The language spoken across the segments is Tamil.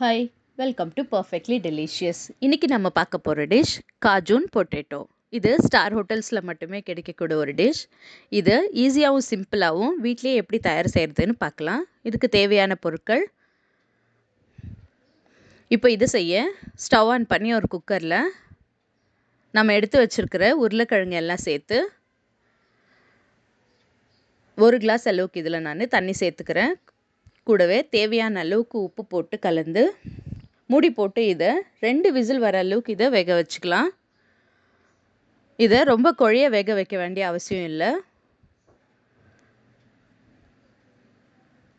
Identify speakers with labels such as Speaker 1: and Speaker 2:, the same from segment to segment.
Speaker 1: Hi, welcome to perfectly delicious. இன்னைக்கு நம்ம பார்க்க போகிற டிஷ் காஜூன் பொட்டேட்டோ. இது ஸ்டார் ஹோட்டல்ஸில் மட்டுமே கிடைக்கக்கூடிய ஒரு டிஷ். இது ஈஸியாகவும் சிம்பிளாகவும் வீட்லேயே எப்படி தயார் செய்கிறதுன்னு பார்க்கலாம். இதுக்கு தேவையான பொருட்கள். இப்போ இது செய்ய ஸ்டவ் ஆன் பண்ணி ஒரு குக்கரில் நம்ம எடுத்து வச்சுருக்கிற உருளைக்கிழங்கு எல்லாம் சேர்த்து 1 கிளாஸ் அளவுக்கு இதில் நான் தண்ணி சேர்த்துக்கிறேன். கூடவே தேவையான அளவுக்கு உப்பு போட்டு கலந்து மூடி போட்டு இதை 2 விசில் வர அளவுக்கு இதை வேக வச்சுக்கலாம். இதை ரொம்ப குழைய வேக வைக்க வேண்டிய அவசியம் இல்லை.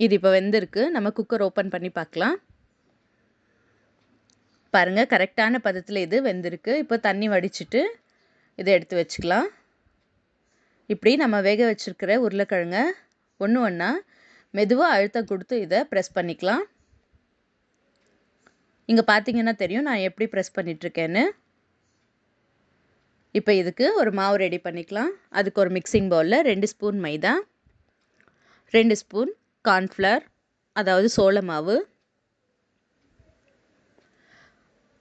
Speaker 1: இது இப்போ வெந்திருக்கு. நம்ம குக்கர் ஓப்பன் பண்ணி பார்க்கலாம். பாருங்கள், கரெக்டான பதத்தில் இது வெந்திருக்கு. இப்போ தண்ணி வடிச்சிட்டு இதை எடுத்து வச்சுக்கலாம். இப்படி நம்ம வேக வச்சுருக்கிற உருளைக்கிழங்க ஒன்று ஒன்றா மெதுவாக அழுத்தம் கொடுத்து இதை ப்ரெஸ் பண்ணிக்கலாம். இங்கே பார்த்தீங்கன்னா தெரியும் நான் எப்படி ப்ரெஸ் பண்ணிகிட்ருக்கேன்னு. இப்போ இதுக்கு ஒரு மாவு ரெடி பண்ணிக்கலாம். அதுக்கு ஒரு மிக்சிங் பவுலில் 2 ஸ்பூன் மைதா, 2 ஸ்பூன் கார்ன்ஃப்ளவர் அதாவது சோள மாவு,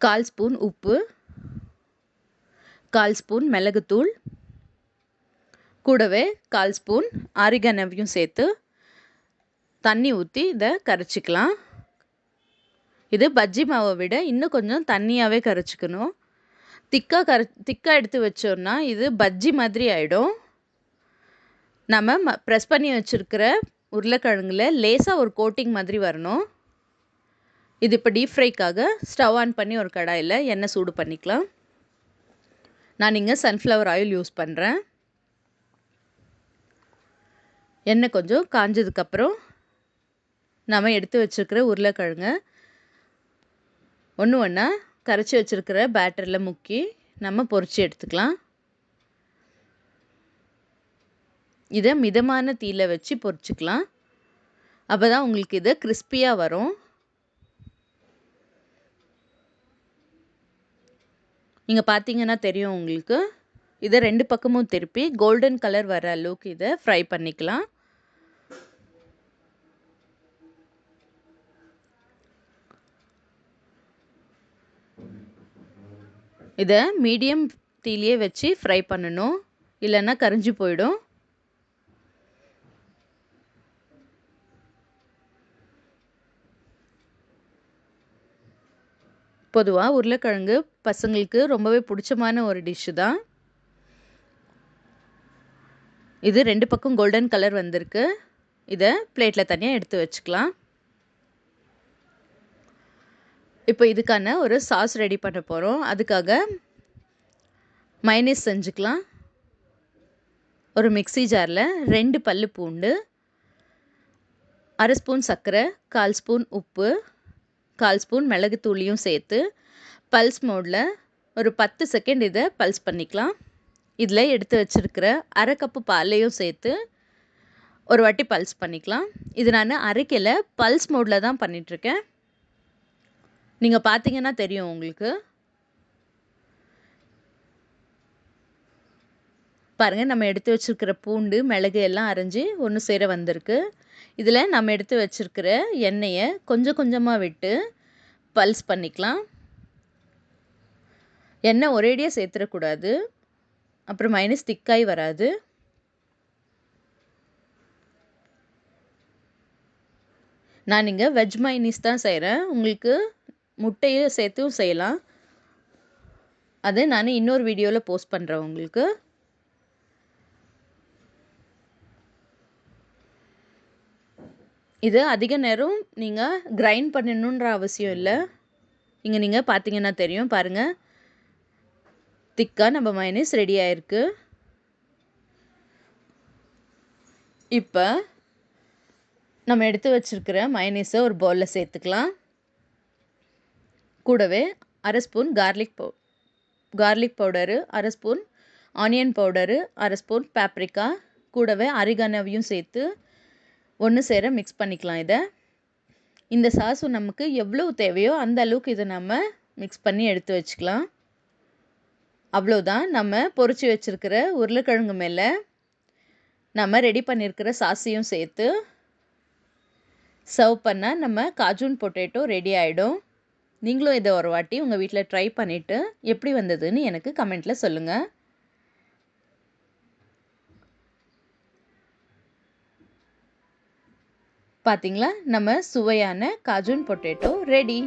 Speaker 1: 1/4 ஸ்பூன் உப்பு, 1/4 ஸ்பூன் மிளகுத்தூள், கூடவே 1/4 ஸ்பூன் ஆரிகனவையும் சேர்த்து தண்ணி ஊற்றி இதை கரைச்சிக்கலாம். இது பஜ்ஜி மாவை விட இன்னும் கொஞ்சம் தண்ணியாகவே கரைச்சிக்கணும். திக்காக எடுத்து வச்சோம்னா இது பஜ்ஜி மாதிரி ஆகிடும். நம்ம ப்ரெஸ் பண்ணி வச்சுருக்கிற உருளைக்கிழங்குல லேசாக ஒரு கோட்டிங் மாதிரி வரணும். இது இப்போ டீப் ஃப்ரைக்காக ஸ்டவ் ஆன் பண்ணி ஒரு கடாயில் எண்ணெய் சூடு பண்ணிக்கலாம். நான் இங்கே சன்ஃப்ளவர் ஆயில் யூஸ் பண்ணுறேன். எண்ணெய் கொஞ்சம் காஞ்சதுக்கப்புறம் நம்ம எடுத்து வச்சுருக்கிற உருளைக்கிழங்க ஒன்று ஒன்றா கரைச்சி வச்சுருக்கிற பேட்டரில் முக்கி நம்ம பொரித்து எடுத்துக்கலாம். இதை மிதமான தீயில் வச்சு பொரிச்சுக்கலாம். அப்போ தான் உங்களுக்கு இது கிறிஸ்பியாக வரும். நீங்கள் பார்த்தீங்கன்னா தெரியும் உங்களுக்கு. இதை 2 பக்கமும் திருப்பி கோல்டன் கலர் வர அளவுக்கு இதை ஃப்ரை பண்ணிக்கலாம். இதை மீடியம் தீயிலே வச்சு ஃப்ரை பண்ணணும், இல்லைன்னா கரிஞ்சு போயிடும். பொதுவாக உருளைக்கிழங்கு பசங்களுக்கு ரொம்பவே பிடிச்சமான ஒரு டிஷ்ஷு தான். இது 2 பக்கம் கோல்டன் கலர் வந்திருக்கு. இதை பிளேட்டில் தனியாக எடுத்து வச்சுக்கலாம். இப்போ இதுக்கான ஒரு சாஸ் ரெடி பண்ண போகிறோம். அதுக்காக மயனீஸ் செஞ்சுக்கலாம். ஒரு மிக்ஸி ஜாரில் 2 பல்லு பூண்டு, 1/2 ஸ்பூன் சர்க்கரை, 1/4 ஸ்பூன் உப்பு, 1/4 ஸ்பூன் மிளகுத்தூளியும் சேர்த்து பல்ஸ் மோடில் ஒரு 10 செகண்ட் இதை பல்ஸ் பண்ணிக்கலாம். இதில் எடுத்து வச்சுருக்கிற 1/2 கப்பு பாலையும் சேர்த்து ஒரு வாட்டி பல்ஸ் பண்ணிக்கலாம். இது நான் அரைக்கலை, பல்ஸ் மோடில் தான் பண்ணிகிட்ருக்கேன். நீங்கள் பார்த்தீங்கன்னா தெரியும் உங்களுக்கு. பாருங்கள், நம்ம எடுத்து வச்சுருக்கிற பூண்டு மிளகு எல்லாம் அரைஞ்சி ஒன்று சேர வந்திருக்கு. இதில் நம்ம எடுத்து வச்சுருக்கிற எண்ணெயை கொஞ்சம் கொஞ்சமாக விட்டு பல்ஸ் பண்ணிக்கலாம். எண்ணெய் ஒரேடியாக சேர்த்துடக்கூடாது, அப்புறம் மைனஸ் திக்காய் வராது. நான் இங்கே வெஜ் மைனீஸ் தான் செய்கிறேன். உங்களுக்கு முட்டையை சேர்த்தும் செய்யலாம். அது நான் இன்னொரு வீடியோவில் போஸ்ட் பண்ணுறேன் உங்களுக்கு. இது அதிக நேரம் நீங்கள் கிரைண்ட் பண்ணணுன்ற அவசியம் இல்லை. இங்கே நீங்கள் பார்த்தீங்கன்னா தெரியும். பாருங்கள், திக்காக நம்ம மைனஸ் ரெடி ஆகிருக்கு. இப்போ நம்ம எடுத்து வச்சுருக்கிற மயனீஸை ஒரு பவுலில் சேர்த்துக்கலாம். கூடவே 1/2 spoon garlic powder, 1/2 spoon onion powder, 1/2 spoon paprika, கூடவே ஆரிகானோவையும் சேர்த்து ஒன்று சேர மிக்ஸ் பண்ணிக்கலாம். இந்த சாஸு நமக்கு எவ்வளோ தேவையோ அந்த அளவுக்கு இதை நம்ம மிக்ஸ் பண்ணி எடுத்து வச்சுக்கலாம். அவ்வளோதான். நம்ம பொரிச்சு வச்சுருக்கிற உருளைக்கிழங்கு மேலே நம்ம ரெடி பண்ணியிருக்கிற சாஸையும் சேர்த்து சர்வ் பண்ண நம்ம காஜூன் பொட்டேட்டோ ரெடி ஆயிடும். நீங்களும் இத ஒரு வாட்டி உங்க வீட்ல ட்ரை பண்ணிட்டு எப்படி வந்ததுன்னு எனக்கு கமெண்ட்ல சொல்லுங்க. பாத்தீங்களா? நம்ம சுவையான காஜூன் பொட்டேட்டோ ரெடி.